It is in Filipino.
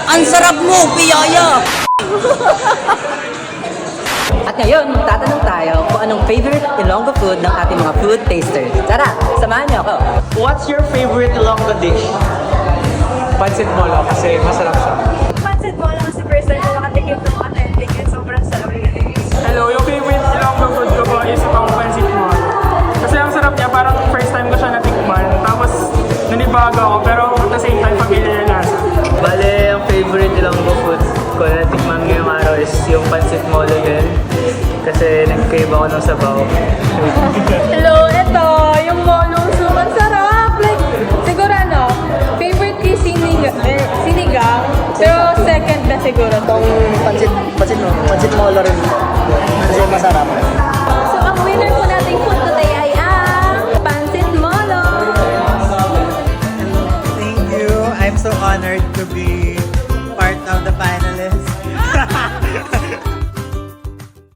Ang sarap mo, piyaya! At ngayon, tatanong tayo kung anong favorite Ilonggo food ng ating mga food tasters. Tara, samahan niyo ako. What's your favorite Ilonggo dish? Pancit Molo kasi masarap siya. Pancit mo lang kasi first time na nakatikim ng authentic and sobrang sarap. Hello, yung favorite Ilonggo food ko po is pang pancit molo. Kasi ang sarap niya, parang first time ko siya natikman. Tapos nanibago ako, pero at the same time familiar na lasa. Bale, ang favorite Ilonggo food ko na tikman ngayong araw is yung pancit molo din. Kasi nag-crave ako ng sabaw. Hello, ito, yung molong soup. Ang sarap! Like, siguro ano, favorite ko yung sinigang. Pero second na siguro tong Pancit molo rin. Kasi masarap. So, ang winner po nating food today ay ang Pancit Molo. Thank you. I'm so honored to be part of the Pan